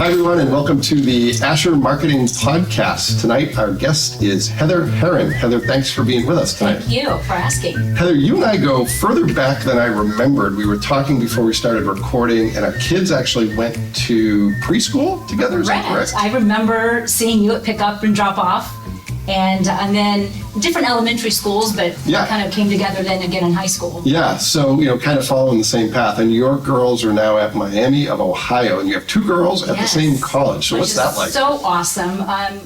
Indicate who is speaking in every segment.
Speaker 1: Hi, everyone, and welcome to the Asher Marketing Podcast. Tonight, our guest is Heather Herron. Heather, thanks for being with us tonight.
Speaker 2: Thank you for asking.
Speaker 1: Heather, you and I go further back than I remembered. We were talking before we started recording, and our kids actually went to preschool together. Is that correct?
Speaker 2: I remember seeing you at pick up and drop off, and then different elementary schools, but kind of came together then again in high school.
Speaker 1: Yeah, so, kind of following the same path. And your girls are now at Miami of Ohio, and you have two girls at the same college. So what's that like?
Speaker 2: So awesome.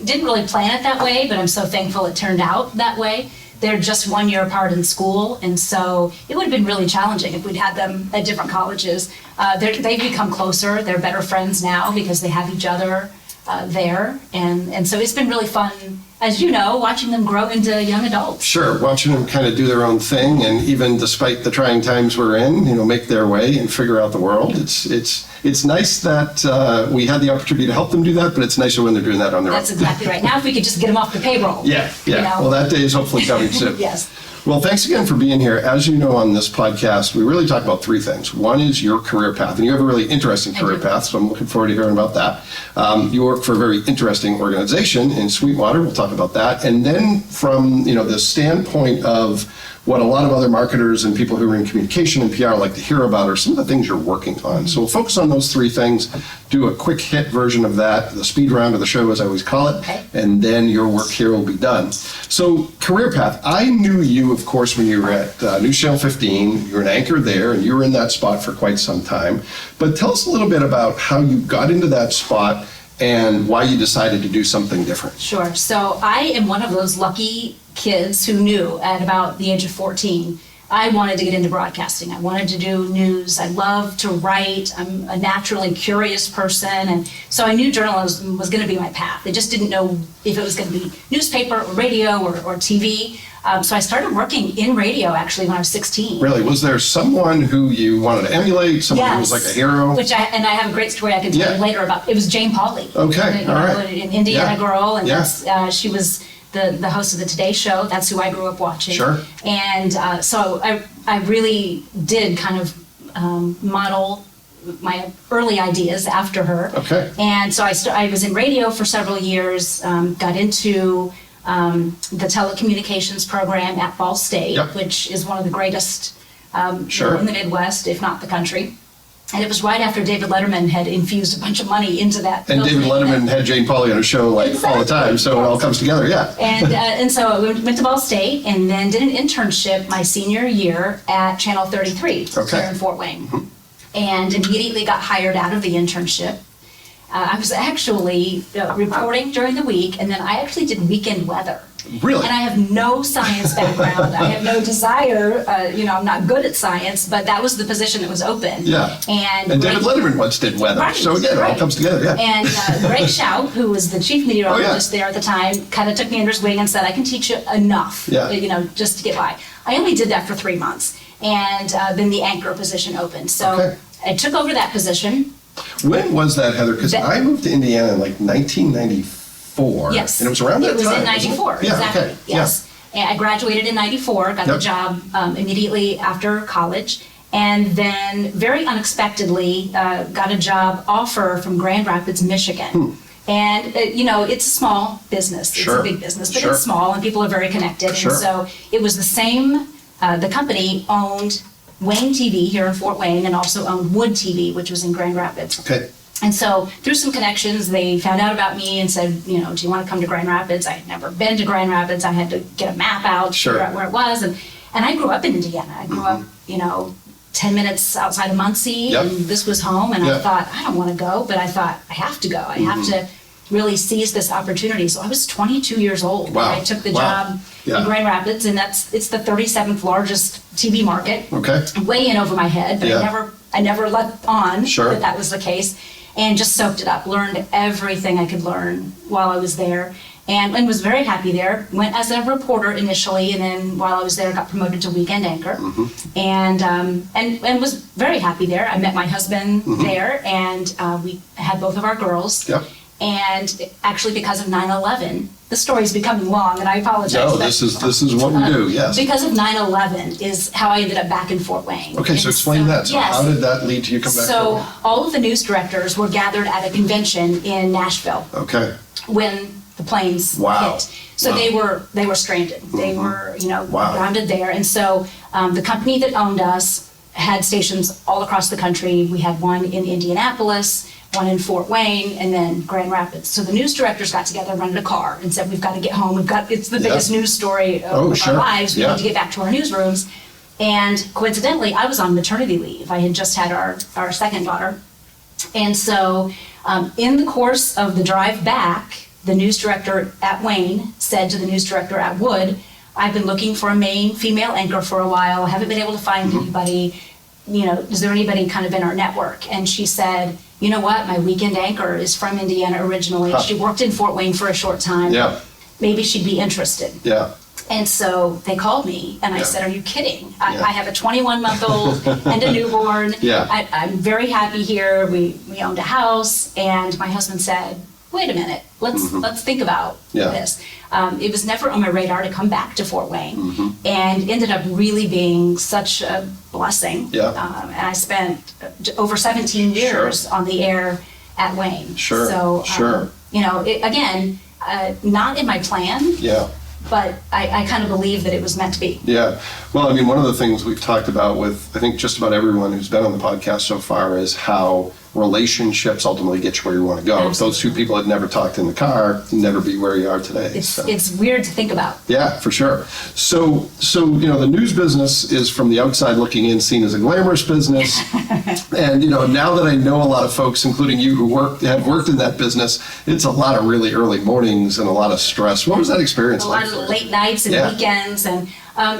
Speaker 2: Didn't really plan it that way, but I'm so thankful it turned out that way. They're just 1 year apart in school, and so it would have been really challenging if we'd had them at different colleges. They've become closer. They're better friends now because they have each other there, and so it's been really fun, as you know, watching them grow into young adults.
Speaker 1: Sure, watching them kind of do their own thing, and even despite the trying times we're in, make their way and figure out the world. It's nice that we had the opportunity to help them do that, but it's nicer when they're doing that on their own.
Speaker 2: That's exactly right. Now if we could just get them off the payroll.
Speaker 1: Yeah. Well, that day is hopefully coming soon.
Speaker 2: Yes.
Speaker 1: Well, thanks again for being here. As you know, on this podcast, we really talk about three things. One is your career path, and you have a really interesting career path, so I'm looking forward to hearing about that. You work for a very interesting organization in Sweetwater. We'll talk about that. And then from, the standpoint of what a lot of other marketers and people who are in communication and PR like to hear about are some of the things you're working on. So we'll focus on those three things, do a quick hit version of that, the speed round of the show, as I always call it, and then your work here will be done. So career path, I knew you, of course, when you were at News Channel 15. You were an anchor there, and you were in that spot for quite some time. But tell us a little bit about how you got into that spot and why you decided to do something different.
Speaker 2: Sure. So I am one of those lucky kids who knew at about the age of 14, I wanted to get into broadcasting. I wanted to do news. I love to write. I'm a naturally curious person. And so I knew journalism was going to be my path. I just didn't know if it was going to be newspaper or radio or TV. So I started working in radio actually when I was 16.
Speaker 1: Really? Was there someone who you wanted to emulate? Someone who was like a hero?
Speaker 2: I have a great story I can tell you later about. It was Jane Pauley.
Speaker 1: Okay, all right.
Speaker 2: An Indiana girl, and she was the host of the Today Show. That's who I grew up watching.
Speaker 1: Sure.
Speaker 2: And so I really did kind of model my early ideas after her.
Speaker 1: Okay.
Speaker 2: And so I was in radio for several years, got into the telecommunications program at Ball State, which is one of the greatest in the Midwest, if not the country. And it was right after David Letterman had infused a bunch of money into that.
Speaker 1: And David Letterman had Jane Pauley on a show all the time, so it all comes together,
Speaker 2: And so I went to Ball State and then did an internship my senior year at Channel 33 here in Fort Wayne. Mm-hmm. And immediately got hired out of the internship. I was actually reporting during the week, and then I actually did weekend weather.
Speaker 1: Really?
Speaker 2: And I have no science background. I have no desire. I'm not good at science, but that was the position that was open.
Speaker 1: Yeah. And David Letterman once did weather.
Speaker 2: Right,
Speaker 1: so again, it all comes together. Yeah.
Speaker 2: And Greg Shout, who was the chief meteorologist there at the time, kind of took me under his wing and said, "I can teach you enough, just to get by." I only did that for 3 months, and then the anchor position opened. So I took over that position.
Speaker 1: When was that, Heather? Because I moved to Indiana in 1994.
Speaker 2: Yes.
Speaker 1: And it was around that time.
Speaker 2: It was in 94, exactly.
Speaker 1: Okay.
Speaker 2: Yes. Yeah. And I graduated in 94, got the job immediately after college, and then very unexpectedly got a job offer from Grand Rapids, Michigan. And, it's a small business. It's a big business, but it's small, and people are very connected. And so it was the same, the company owned Wayne TV here in Fort Wayne and also owned Wood TV, which was in Grand Rapids.
Speaker 1: Okay.
Speaker 2: And so through some connections, they found out about me and said, do you want to come to Grand Rapids? I had never been to Grand Rapids. I had to get a map out, figure out where it was. And I grew up in Indiana. I grew up, 10 minutes outside of Muncie, and this was home. And I thought, I don't want to go, but I thought, I have to go. I have to really seize this opportunity. So I was 22 years old when I took the job in Grand Rapids, and it's the 37th largest TV market. Okay. Way in over my head, but I never let on that was the case, and just soaked it up, learned everything I could learn while I was there, and was very happy there. Went as a reporter initially, and then while I was there, got promoted to weekend anchor, and was very happy there. I met my husband there, and we had both of our girls. And actually, because of 9/11, the story's becoming long, and I apologize.
Speaker 1: No, this is what we do, yes.
Speaker 2: Because of 9/11 is how I ended up back in Fort Wayne.
Speaker 1: Okay, so explain that. So
Speaker 2: yes.
Speaker 1: how did that lead to you come back?
Speaker 2: So all of the news directors were gathered at a convention in Nashville
Speaker 1: Okay.
Speaker 2: when the planes
Speaker 1: Wow.
Speaker 2: hit. So
Speaker 1: Wow.
Speaker 2: they were stranded. They were,
Speaker 1: Wow.
Speaker 2: grounded there. And so the company that owned us had stations all across the country. We had one in Indianapolis, one in Fort Wayne, and then Grand Rapids. So the news directors got together, rented a car, and said, "We've got to get home. It's the biggest news story of
Speaker 1: sure.
Speaker 2: our lives. We
Speaker 1: Yeah.
Speaker 2: need to get back to our newsrooms." And coincidentally, I was on maternity leave. I had just had our second daughter. And so in the course of the drive back, the news director at Wayne said to the news director at Wood, "I've been looking for a main female anchor for a while. I haven't been able to find anybody. Is there anybody kind of in our network?" And she said, "You know what? My weekend anchor is from Indiana originally.
Speaker 1: Huh.
Speaker 2: She worked in Fort Wayne for a short time.
Speaker 1: Yeah.
Speaker 2: Maybe she'd be interested."
Speaker 1: Yeah.
Speaker 2: And so they called me, and I
Speaker 1: Yeah.
Speaker 2: said, "Are you kidding?
Speaker 1: Yeah.
Speaker 2: I have a 21-month-old and a newborn.
Speaker 1: Yeah.
Speaker 2: I'm very happy here. We owned a house." And my husband said, "Wait a minute. Let's think about
Speaker 1: Yeah.
Speaker 2: this." It was never on my radar to come back to Fort Wayne, and ended up really being such a blessing.
Speaker 1: Yeah.
Speaker 2: And I spent over 17 years on the air at Wayne.
Speaker 1: Sure,
Speaker 2: So,
Speaker 1: sure.
Speaker 2: Again, not in my plan.
Speaker 1: Yeah.
Speaker 2: But I kind of believe that it was meant to be.
Speaker 1: Yeah. Well, I mean, one of the things we've talked about with, I think, just about everyone who's been on the podcast so far is how relationships ultimately get you where you want to go. If those two people had never talked in the car, you'd never be where you are today.
Speaker 2: It's weird to think about.
Speaker 1: Yeah, for sure. So the news business is, from the outside looking in, seen as a glamorous business. And now that I know a lot of folks, including you, who have worked in that business, it's a lot of really early mornings and a lot of stress. What was that experience
Speaker 2: A
Speaker 1: like?
Speaker 2: lot of late nights and
Speaker 1: Yeah.
Speaker 2: weekends, and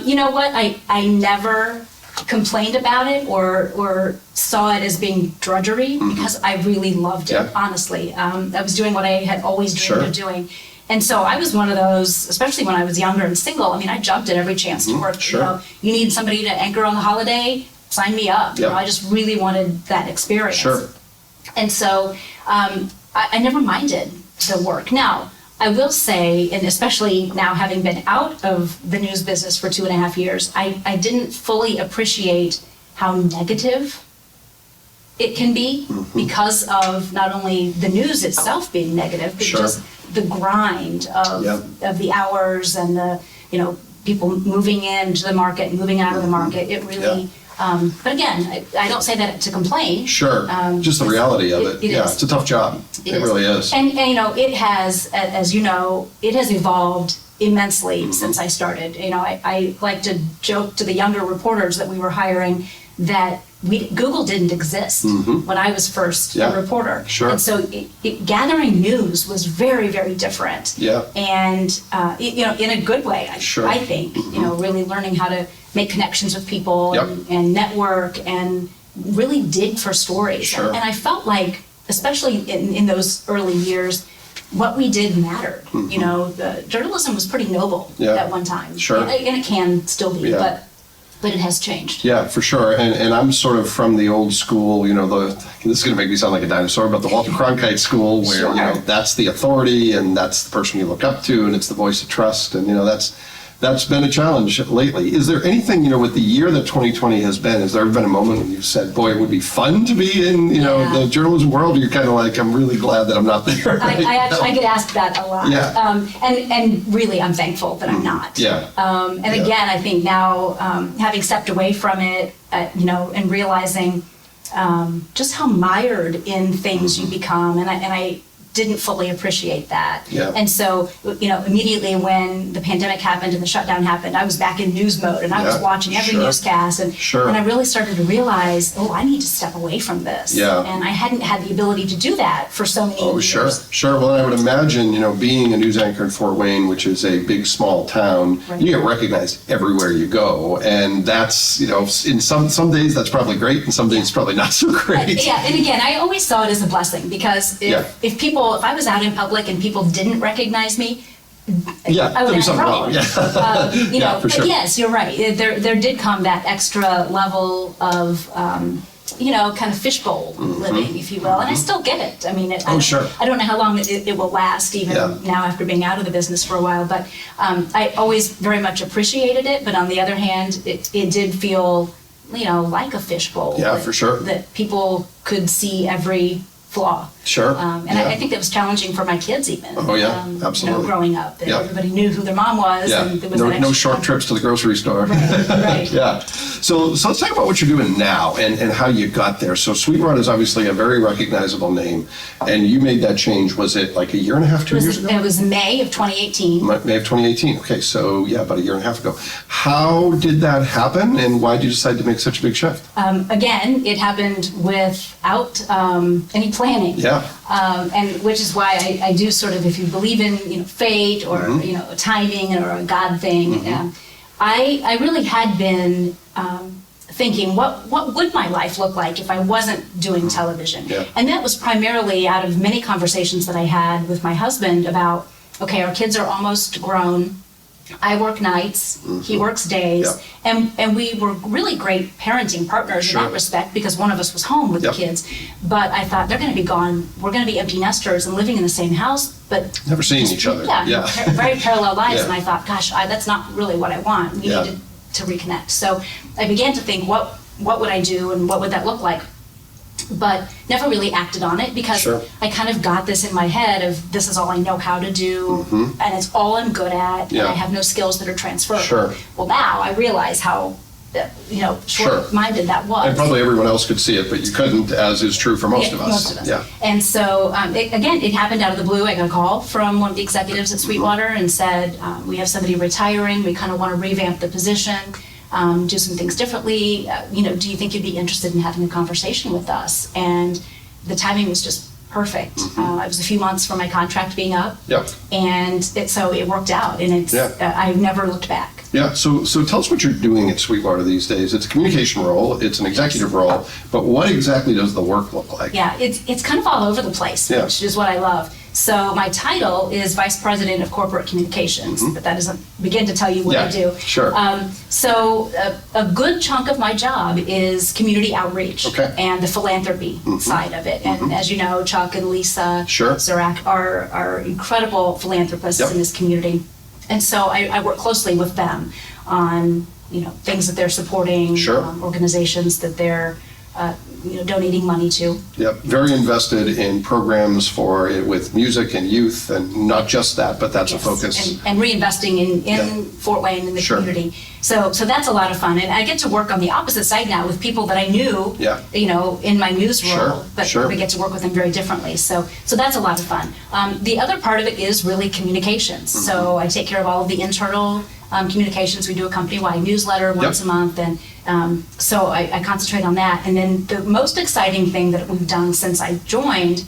Speaker 2: you know what? I never complained about it or saw it as being drudgery, because I really loved it.
Speaker 1: Yeah.
Speaker 2: Honestly, I was doing what I had always dreamed
Speaker 1: Sure.
Speaker 2: of doing. And so I was one of those, especially when I was younger and single. I mean, I jumped at every chance to work.
Speaker 1: Sure.
Speaker 2: You need somebody to anchor on the holiday, sign me up.
Speaker 1: Yeah.
Speaker 2: I just really wanted that experience.
Speaker 1: Sure.
Speaker 2: And so I never minded the work. Now, I will say, and especially now having been out of the news business for 2.5 years, I didn't fully appreciate how negative it can be, because of not only the news itself being negative, but
Speaker 1: Sure.
Speaker 2: just the grind of the hours and the people moving into the market, moving out of the market. It really. But again, I don't say that to complain.
Speaker 1: Sure. Just the reality of it.
Speaker 2: It
Speaker 1: Yeah,
Speaker 2: is.
Speaker 1: it's a tough job. It really is.
Speaker 2: And it has, as you know, it has evolved immensely since I started. I like to joke to the younger reporters that we were hiring that Google didn't exist when I was first a reporter.
Speaker 1: Sure.
Speaker 2: And so gathering news was very, very different.
Speaker 1: Yeah.
Speaker 2: And in a good way,
Speaker 1: Sure.
Speaker 2: I think. Really learning how to make connections with people
Speaker 1: Yep.
Speaker 2: and network and really dig for stories.
Speaker 1: Sure.
Speaker 2: And I felt like, especially in those early years, what we did mattered. The journalism was pretty noble at one time.
Speaker 1: Sure.
Speaker 2: And it can still be,
Speaker 1: Yeah.
Speaker 2: but it has changed.
Speaker 1: Yeah, for sure. And I'm sort of from the old school, this is going to make me sound like a dinosaur, but the Walter Cronkite school, where,
Speaker 2: Sure.
Speaker 1: that's the authority and that's the person you look up to and it's the voice of trust. And, that's been a challenge lately. Is there anything, with the year that 2020 has been, has there ever been a moment when you said, boy, it would be fun to be in, the journalism world? Or you're kind of like, I'm really glad that I'm not there right
Speaker 2: I get asked that a lot.
Speaker 1: Yeah.
Speaker 2: And really, I'm thankful that I'm not.
Speaker 1: Yeah.
Speaker 2: Again, I think now, having stepped away from it, and realizing just how mired in things you become, and I didn't fully appreciate that.
Speaker 1: Yeah.
Speaker 2: And so, immediately when the pandemic happened and the shutdown happened, I was back in news mode, and I was watching every
Speaker 1: Sure.
Speaker 2: newscast, and
Speaker 1: Sure.
Speaker 2: I really started to realize, I need to step away from this.
Speaker 1: Yeah.
Speaker 2: And I hadn't had the ability to do that for so many years.
Speaker 1: Sure. Well, I would imagine, being a news anchor in Fort Wayne, which is a big, small town,
Speaker 2: Right.
Speaker 1: you get recognized everywhere you go. And that's, in some days that's probably great, and some days it's probably not so great.
Speaker 2: Yeah, and again, I always saw it as a blessing, because if I was out in public and people didn't recognize me,
Speaker 1: Yeah,
Speaker 2: I would
Speaker 1: there'd be
Speaker 2: have a
Speaker 1: something wrong.
Speaker 2: problem.
Speaker 1: Yeah.
Speaker 2: Yeah,
Speaker 1: for sure.
Speaker 2: But yes, you're right. There did come that extra level of kind of fishbowl living, if you will. And I still get it. I mean,
Speaker 1: Sure.
Speaker 2: I don't know how long it will last, even now after being out of the business for a while. But I always very much appreciated it. But on the other hand, it did feel, like a fishbowl.
Speaker 1: Yeah, for sure.
Speaker 2: That people could see every flaw.
Speaker 1: Sure.
Speaker 2: And I think that was challenging for my kids even.
Speaker 1: Oh, yeah, absolutely.
Speaker 2: Growing up, that everybody knew who their mom was.
Speaker 1: Yeah.
Speaker 2: And there was
Speaker 1: No short trips to the grocery store.
Speaker 2: Right.
Speaker 1: Yeah. So let's talk about what you're doing now and how you got there. So Sweetwater is obviously a very recognizable name, and you made that change. Was it like a year and a half, 2 years ago?
Speaker 2: It was May of 2018.
Speaker 1: May of 2018. Okay, so about a year and a half ago. How did that happen, and why did you decide to make such a big shift?
Speaker 2: Again, it happened without any planning.
Speaker 1: Yeah.
Speaker 2: And which is why I do sort of, if you believe in fate or timing or a God thing, I really had been thinking what would my life look like if I wasn't doing television, and that was primarily out of many conversations that I had with my husband about, okay, our kids are almost grown. I work nights, he works days, and we were really great parenting partners in that respect because one of us was home with the kids. But I thought they're going to be gone. We're going to be empty nesters and living in the same house, but
Speaker 1: never seeing each other.
Speaker 2: Very parallel lives. And I thought, gosh, that's not really what I want. We needed to reconnect. So I began to think, what would I do and what would that look like? But never really acted on it because I kind of got this in my head of this is all I know how to do and it's all I'm good at and I have no skills that are transferable. Well, now I realize how short-minded that was.
Speaker 1: And probably everyone else could see it, but you couldn't, as is true for most of us.
Speaker 2: Most of us. Yeah. And so, it happened out of the blue. I got a call from one of the executives at Sweetwater and said, we have somebody retiring. We kind of want to revamp the position. Do some things differently. Do you think you'd be interested in having a conversation with us? And the timing was just perfect. It was a few months from my contract being up. And so it worked out, and I've never looked back.
Speaker 1: Yeah, so tell us what you're doing at Sweetwater these days. It's a communication role, it's an executive role, but what exactly does the work look like?
Speaker 2: Yeah, it's kind of all over the place, which is what I love. So my title is Vice President of Corporate Communications, but that doesn't begin to tell you what I do.
Speaker 1: Sure.
Speaker 2: So a good chunk of my job is community outreach and the philanthropy side of it. And as you know, Chuck and Lisa Zurak are incredible philanthropists in this community. And so I work closely with them on things that they're supporting, organizations that they're donating money to.
Speaker 1: Very invested in programs with music and youth, and not just that, but that's a focus.
Speaker 2: And reinvesting in Fort Wayne and the community. So that's a lot of fun, and I get to work on the opposite side now with people that I knew, in my news role, but we get to work with them very differently. So that's a lot of fun. The other part of it is really communications. So I take care of all of the internal communications. We do a company-wide newsletter once a month, and so I concentrate on that. And then the most exciting thing that we've done since I joined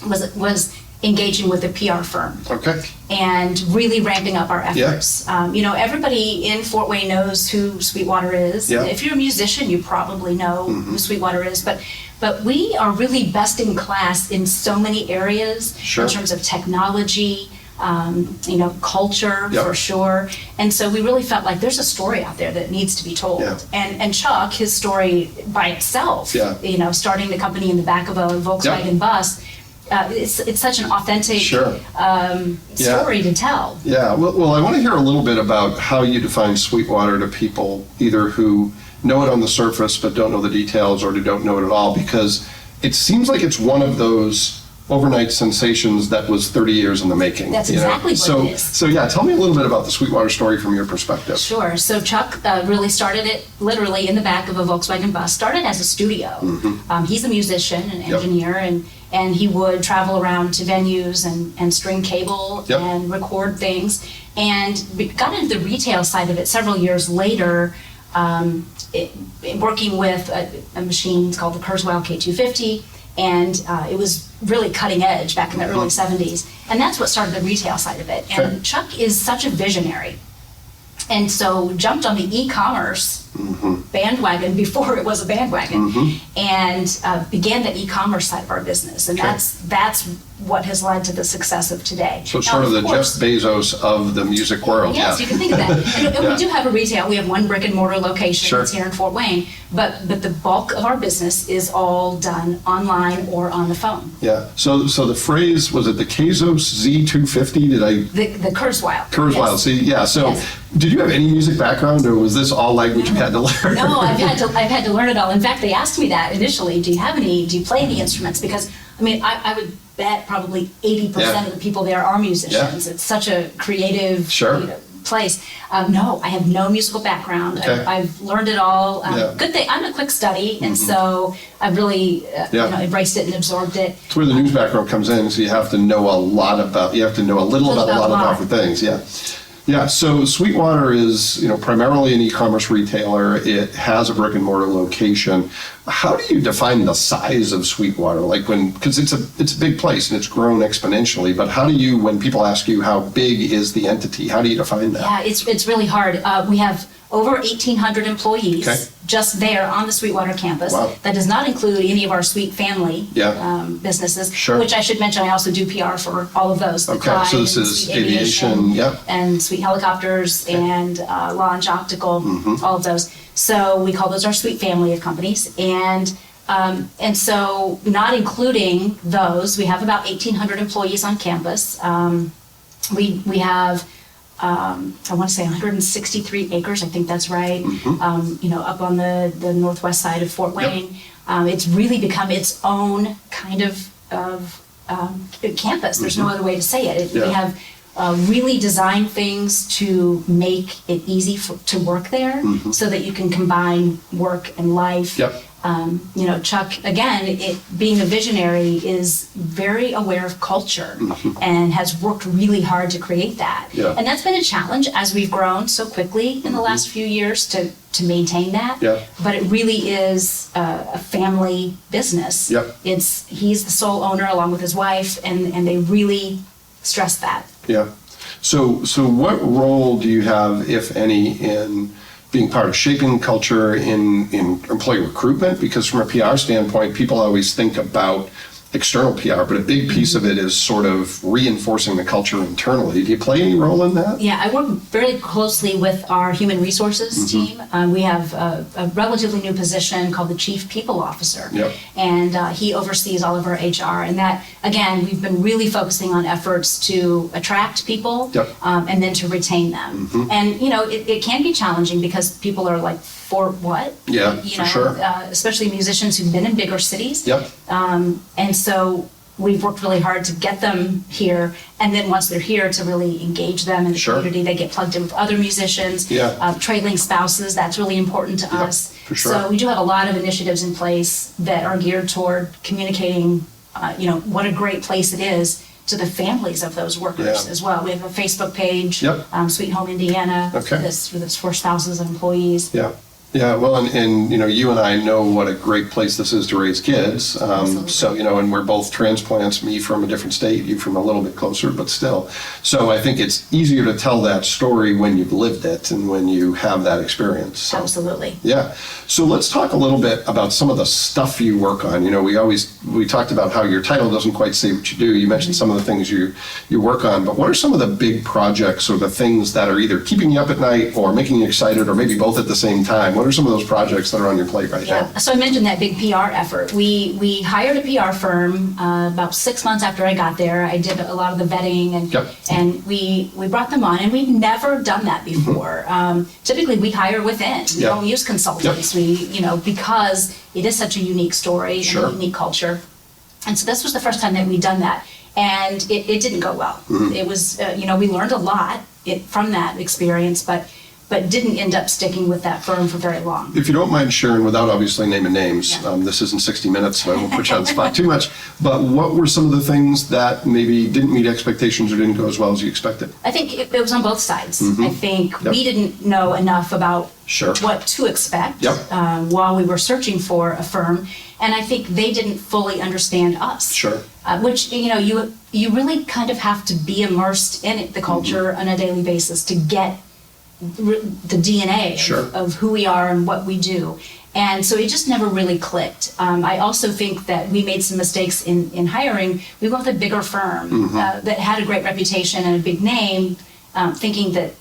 Speaker 2: was engaging with a PR firm. And really ramping up our efforts. Everybody in Fort Wayne knows who Sweetwater is. If you're a musician, you probably know who Sweetwater is, but we are really best in class in so many areas in terms of technology, culture for sure. And so we really felt like there's a story out there that needs to be told. And Chuck, his story by itself, starting the company in the back of a Volkswagen bus, it's such an authentic story to tell.
Speaker 1: Well, I want to hear a little bit about how you define Sweetwater to people either who know it on the surface but don't know the details, or who don't know it at all, because it seems like it's one of those overnight sensations that was 30 years in the making.
Speaker 2: That's exactly what it is.
Speaker 1: So tell me a little bit about the Sweetwater story from your perspective.
Speaker 2: Sure. So Chuck really started it literally in the back of a Volkswagen bus. Started as a studio. He's a musician, an engineer, and he would travel around to venues and string cable and record things. And got into the retail side of it several years later, working with a machine called the Kurzweil K250. And it was really cutting edge back in the early 70s. And that's what started the retail side of it. And Chuck is such a visionary. And so jumped on the e-commerce bandwagon before it was a bandwagon, and began the e-commerce side of our business. And that's what has led to the success of today.
Speaker 1: So it's sort of the Jeff Bezos of the music world.
Speaker 2: Yes, you can think of that. And
Speaker 1: Yeah.
Speaker 2: we do have a retail. We have one brick and mortar location.
Speaker 1: Sure.
Speaker 2: It's here in Fort Wayne, but the bulk of our business is all done online or on the phone.
Speaker 1: Yeah. So the phrase, was it the Kazos Z250? Did I?
Speaker 2: The Kurzweil.
Speaker 1: Kurzweil.
Speaker 2: Yes.
Speaker 1: See, yeah. So
Speaker 2: Yes.
Speaker 1: did you have any music background, or was this all language you had to learn?
Speaker 2: No, I've had to learn it all. In fact, they asked me that initially. Do you play any instruments? Because I mean, I would bet probably 80% of the people there are musicians.
Speaker 1: Yeah.
Speaker 2: It's such a creative
Speaker 1: Sure.
Speaker 2: place. No, I have no musical background.
Speaker 1: Okay.
Speaker 2: I've learned it all.
Speaker 1: Yeah.
Speaker 2: Good thing I'm a quick study, and so I've really embraced it and absorbed it.
Speaker 1: It's where the news background comes in, so you have to know a lot about, you have to know a little about a lot of different things, yeah. Yeah, so Sweetwater is, primarily an e-commerce retailer. It has a brick and mortar location. How do you define the size of Sweetwater? Because it's a big place and it's grown exponentially, but how do you, when people ask you how big is the entity, how do you define that?
Speaker 2: Yeah, it's really hard. We have over 1,800 employees just there on the Sweetwater campus.
Speaker 1: Wow.
Speaker 2: That does not include any of our Sweet family businesses,
Speaker 1: Sure.
Speaker 2: which I should mention, I also do PR for all of those.
Speaker 1: Okay, so this
Speaker 2: and
Speaker 1: is
Speaker 2: Sweet
Speaker 1: aviation, yep.
Speaker 2: And Sweet Helicopters and Launch Optical, all of those. So we call those our Sweet family of companies. And so not including those, we have about 1,800 employees on campus. We have I want to say 163 acres, I think that's right, up on the northwest side of Fort Wayne. It's really become its own kind of campus. There's no other way to say it. We have really designed things to make it easy to work there so that you can combine work and life.
Speaker 1: Yep.
Speaker 2: Chuck, again, being a visionary, is very aware of culture and has worked really hard to create that.
Speaker 1: Yeah.
Speaker 2: And that's been a challenge as we've grown so quickly in the last few years to maintain that.
Speaker 1: Yeah.
Speaker 2: But it really is a family business.
Speaker 1: Yep.
Speaker 2: He's the sole owner along with his wife, and they really stress that.
Speaker 1: Yeah. So what role do you have, if any, in being part of shaping culture in employee recruitment? Because from a PR standpoint, people always think about external PR, but a big piece of it is sort of reinforcing the culture internally. Do you play any role in that?
Speaker 2: Yeah, I work very closely with our human resources team. We have a relatively new position called the Chief People Officer.
Speaker 1: Yep.
Speaker 2: And he oversees all of our HR. And that, again, we've been really focusing on efforts to attract people and then to retain them. And, it can be challenging because people are like, for what?
Speaker 1: Yeah, for sure.
Speaker 2: Especially musicians who've been in bigger cities.
Speaker 1: Yep.
Speaker 2: And so we've worked really hard to get them here, and then once they're here, to really engage them in the community. They get plugged in with other musicians. Trailing spouses, that's really important to us.
Speaker 1: For sure.
Speaker 2: So we do have a lot of initiatives in place that are geared toward communicating, what a great place it is to the families of those workers as well. We have a Facebook page, Sweet Home Indiana, for spouses and employees.
Speaker 1: Yeah. Yeah, well, and you and I know what a great place this is to raise kids. So, and we're both transplants, me from a different state, you from a little bit closer, but still. So I think it's easier to tell that story when you've lived it and when you have that experience. So,
Speaker 2: Absolutely.
Speaker 1: Yeah. So let's talk a little bit about some of the stuff you work on. We talked about how your title doesn't quite say what you do. You mentioned some of the things you work on, but what are some of the big projects or the things that are either keeping you up at night or making you excited, or maybe both at the same time? What are some of those projects that are on your plate right now?
Speaker 2: So I mentioned that big PR effort. We hired a PR firm about 6 months after I got there. I did a lot of the vetting, and we brought them on, and we've never done that before. Typically we hire within. We don't use consultants. We, because it is such a unique story and a unique culture. And so this was the first time that we'd done that. And it didn't go well. It was, we learned a lot from that experience, but didn't end up sticking with that firm for very long.
Speaker 1: If you don't mind sharing, without obviously naming names, this isn't 60 Minutes, so I won't put you on the spot too much, but what were some of the things that maybe didn't meet expectations or didn't go as well as you expected?
Speaker 2: I think it was on both sides. I think we didn't know enough about what to expect while we were searching for a firm, and I think they didn't fully understand us. Which, you really kind of have to be immersed in it, the culture on a daily basis to get the DNA of who we are and what we do. And so it just never really clicked. I also think that we made some mistakes in hiring. We went with a bigger firm that had a great reputation and a big name, thinking that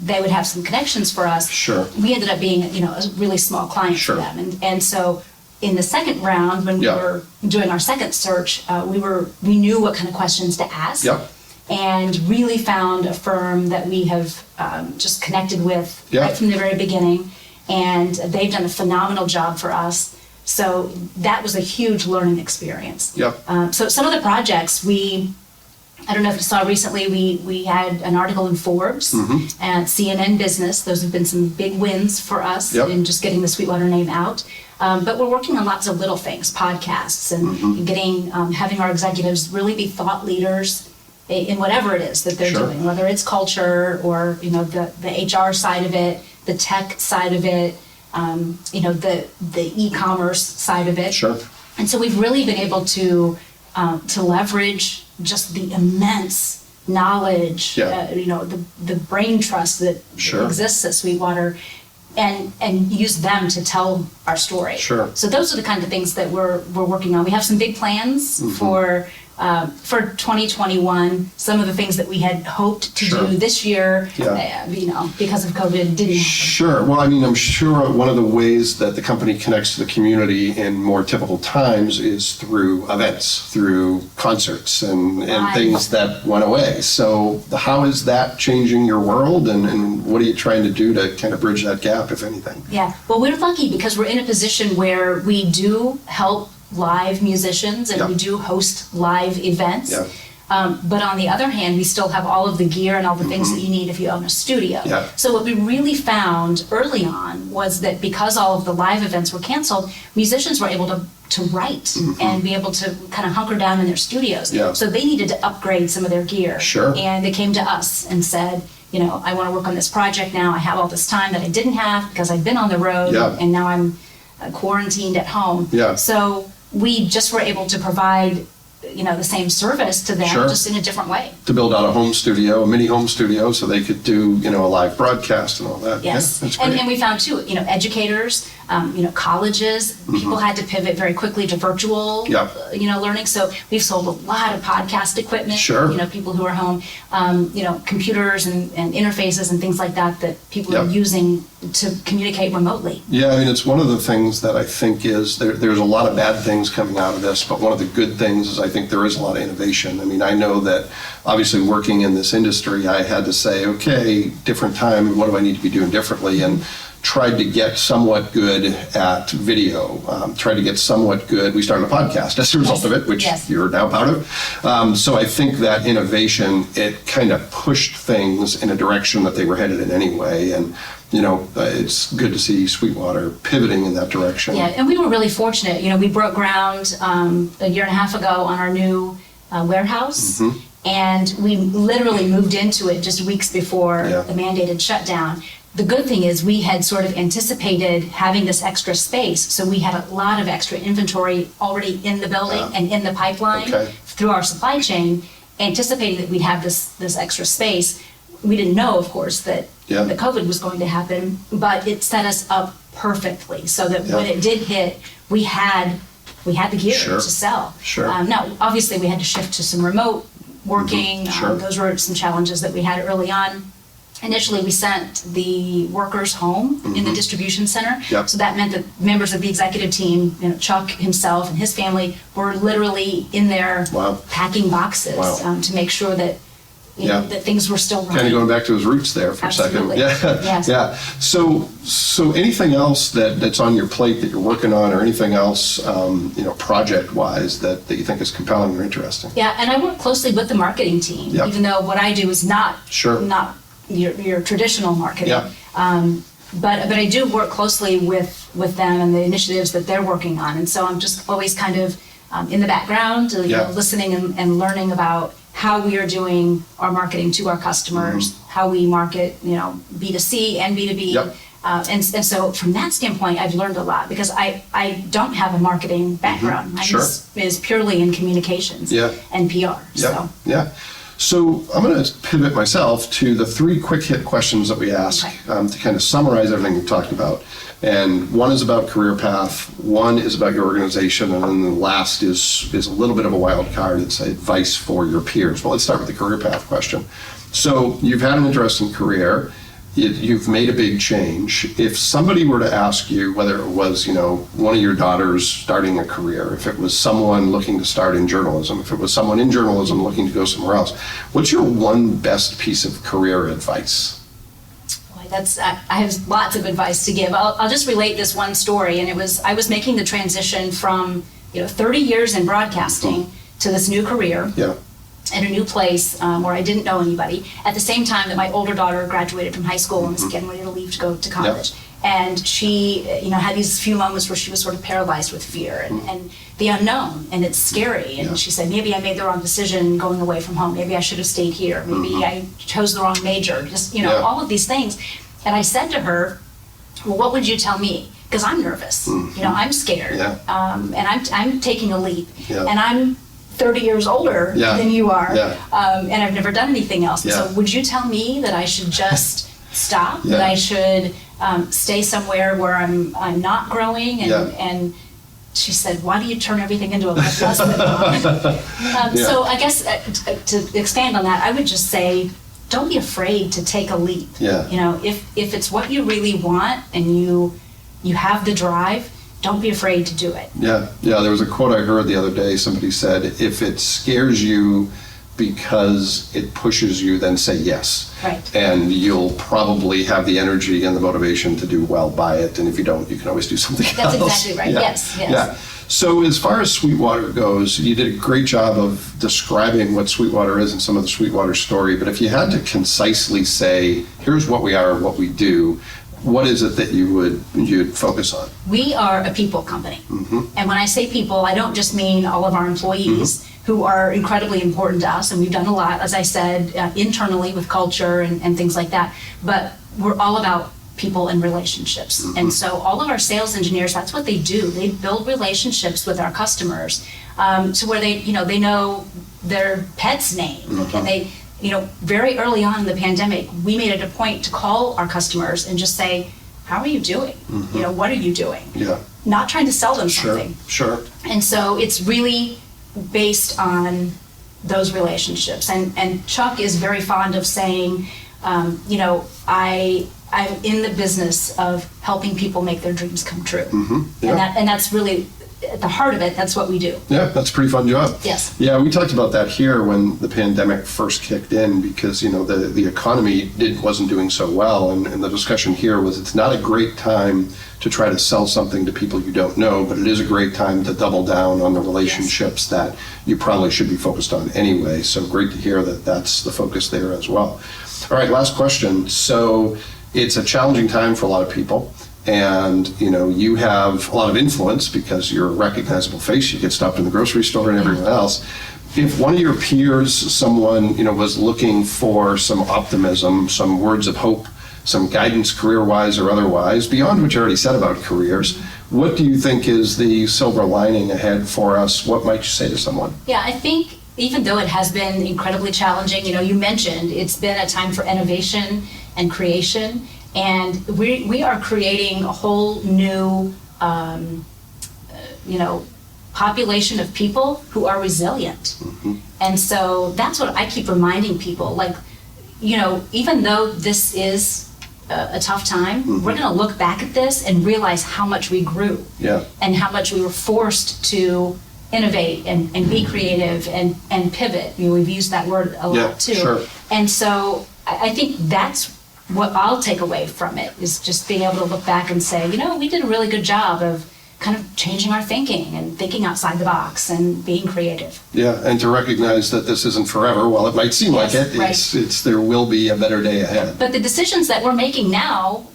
Speaker 2: they would have some connections for us.
Speaker 1: Sure.
Speaker 2: We ended up being, a really small client
Speaker 1: Sure.
Speaker 2: for them. And so in the second round, when we were doing our second search, we knew what kind of questions to ask.
Speaker 1: Yep.
Speaker 2: And really found a firm that we have just connected with right from the very beginning. And they've done a phenomenal job for us. So that was a huge learning experience.
Speaker 1: Yep.
Speaker 2: So some of the projects I don't know if you saw recently, we had an article in Forbes and CNN Business. Those have been some big wins for us in just getting the Sweetwater name out. But we're working on lots of little things, podcasts, and getting having our executives really be thought leaders in whatever it is that they're doing, whether it's culture or the HR side of it, the tech side of it, the e-commerce side of it.
Speaker 1: Sure.
Speaker 2: And so we've really been able to leverage just the immense knowledge, the brain trust that exists at Sweetwater, and use them to tell our story.
Speaker 1: Sure.
Speaker 2: So those are the kind of things that we're working on. We have some big plans for 2021. Some of the things that we had hoped to do this year, because of COVID, didn't happen.
Speaker 1: Sure. Well, I'm sure one of the ways that the company connects to the community in more typical times is through events, through concerts and things that went away. So how is that changing your world, and what are you trying to do to kind of bridge that gap, if anything?
Speaker 2: Yeah. Well, we're lucky because we're in a position where we do help live musicians and we do host live events. But on the other hand, we still have all of the gear and all the things that you need if you own a studio. So what we really found early on was that because all of the live events were canceled, musicians were able to write and be able to kind of hunker down in their studios. So they needed to upgrade some of their gear. And they came to us and said, I want to work on this project now. I have all this time that I didn't have because I've been on the road and now I'm quarantined at home. So we just were able to provide the same service to them, just in a different way.
Speaker 1: To build out a home studio, a mini home studio, so they could do, a live broadcast and all that.
Speaker 2: Yes.
Speaker 1: That's great.
Speaker 2: And we found too, educators, colleges, people had to pivot very quickly to virtual, learning. So we've sold a lot of podcast equipment, people who are home, computers and interfaces and things like that people are using to communicate remotely.
Speaker 1: It's one of the things that I think is there's a lot of bad things coming out of this, but one of the good things is I think there is a lot of innovation. I know that obviously working in this industry, I had to say, okay, different time, what do I need to be doing differently? And tried to get somewhat good at video, tried to get somewhat good. We started a podcast as a result of it, which you're now part of. So I think that innovation, it kind of pushed things in a direction that they were headed in anyway. And it's good to see Sweetwater pivoting in that direction.
Speaker 2: Yeah, and we were really fortunate. We broke ground a year and a half ago on our new warehouse. And we literally moved into it just weeks before the mandated shutdown. The good thing is we had sort of anticipated having this extra space, so we had a lot of extra inventory already in the building and in the pipeline through our supply chain, anticipating that we'd have this extra space. We didn't know, of course, that the COVID was going to happen, but it set us up perfectly so that when it did hit, we had the gear to sell. Now, obviously, we had to shift to some remote working. Those were some challenges that we had early on. Initially, we sent the workers home in the distribution center. So that meant that members of the executive team, Chuck himself and his family, were literally in there packing boxes to make sure that that things were still running.
Speaker 1: Kind of going back to his roots there for a second. So anything else that's on your plate that you're working on, or anything else, project-wise that you think is compelling or interesting?
Speaker 2: Yeah, and I work closely with the marketing team, even though what I do is not your traditional marketing. But I do work closely with them and the initiatives that they're working on, and so I'm just always kind of in the background, listening and learning about how we are doing our marketing to our customers, how we market, B2C and B2B. And so from that standpoint, I've learned a lot because I don't have a marketing background. Mine is purely in communications and PR.
Speaker 1: So I'm going to pivot myself to the 3 quick hit questions that we ask to kind of summarize everything we've talked about. And one is about career path, one is about your organization, and then the last is a little bit of a wild card. It's advice for your peers. Well, let's start with the career path question. So you've had an interesting career. You've made a big change. If somebody were to ask you, whether it was, one of your daughters starting a career, if it was someone looking to start in journalism, if it was someone in journalism looking to go somewhere else, what's your one best piece of career advice?
Speaker 2: I have lots of advice to give. I'll just relate this one story, and I was making the transition from 30 years in broadcasting to this new career in a new place where I didn't know anybody. At the same time that my older daughter graduated from high school and was getting ready to leave to go to college. And she, had these few moments where she was sort of paralyzed with fear and the unknown, and it's scary. And she said, maybe I made the wrong decision going away from home. Maybe I should have stayed here. Maybe I chose the wrong major. Just, all of these things. And I said to her, well, what would you tell me? Because I'm nervous. I'm scared. And I'm taking a leap. And I'm 30 years older than you are. And I've never done anything else. So would you tell me that I should just stop? That I should stay somewhere where I'm not growing? And she said, why do you turn everything into a husband? So I guess to expand on that, I would just say, don't be afraid to take a leap. If it's what you really want and you have the drive, don't be afraid to do it. There was a quote I heard the other day. Somebody said, if it scares you because it pushes you, then say yes. And you'll probably have the energy and the motivation to do well by it. And if you don't, you can always do something else. That's exactly right. Yes.
Speaker 1: So as far as Sweetwater goes, you did a great job of describing what Sweetwater is and some of the Sweetwater story. But if you had to concisely say, here's what we are and what we do, what is it that you'd focus on? We
Speaker 2: are a people company. And when I say people, I don't just mean all of our employees who are incredibly important to us. And we've done a lot, as I said, internally with culture and things like that. But we're all about people and relationships. And so all of our sales engineers, that's what they do. They build relationships with our customers to where they know their pet's name. And they, very early on in the pandemic, we made it a point to call our customers and just say, how are you doing? What are you doing? Not trying to sell them something.
Speaker 1: Sure.
Speaker 2: And so it's really based on those relationships. And Chuck is very fond of saying, I'm in the business of helping people make their dreams come true. And that's really at the heart of it. That's what we do.
Speaker 1: That's a pretty fun job.
Speaker 2: Yes.
Speaker 1: We talked about that here when the pandemic first kicked in, because the economy wasn't doing so well, and the discussion here was it's not a great time to try to sell something to people you don't know, but it is a great time to double down on the relationships that you probably should be focused on anyway. So great to hear that that's the focus there as well. All right, last question. So it's a challenging time for a lot of people, and you have a lot of influence because you're a recognizable face. You get stopped in the grocery store and everyone else. If one of your peers, someone was looking for some optimism, some words of hope, some guidance career-wise or otherwise, beyond what you already said about careers, what do you think is the silver lining ahead for us? What might you say to someone?
Speaker 2: I think even though it has been incredibly challenging, you mentioned it's been a time for innovation and creation, and we are creating a whole new population of people who are resilient. And so that's what I keep reminding people, even though this is a tough time, we're going to look back at this and realize how much we grew and how much we were forced to innovate and be creative and pivot. We've used that word a lot too.
Speaker 1: Sure.
Speaker 2: And so I think that's what I'll take away from it, is just being able to look back and say, we did a really good job of kind of changing our thinking and thinking outside the box and being creative.
Speaker 1: And to recognize that this isn't forever. While it might seem like it, it's there will be a better day ahead.
Speaker 2: But the decisions that we're making now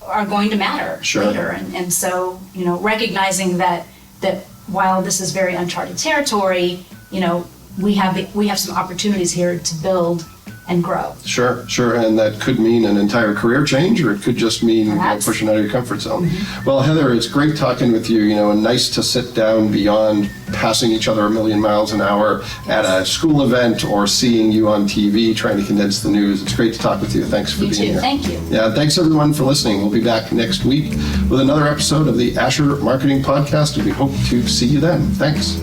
Speaker 2: are going to matter later. And so, recognizing that while this is very uncharted territory, we have some opportunities here to build and grow.
Speaker 1: Sure. And that could mean an entire career change, or it could just mean pushing out of your comfort zone. Well, Heather, it's great talking with you, and nice to sit down beyond passing each other a million miles an hour at a school event or seeing you on TV trying to condense the news. It's great to talk with you. Thanks for being here.
Speaker 2: Thank you.
Speaker 1: Yeah, thanks everyone for listening. We'll be back next week with another episode of the Asher Marketing Podcast, and we hope to see you then. Thanks.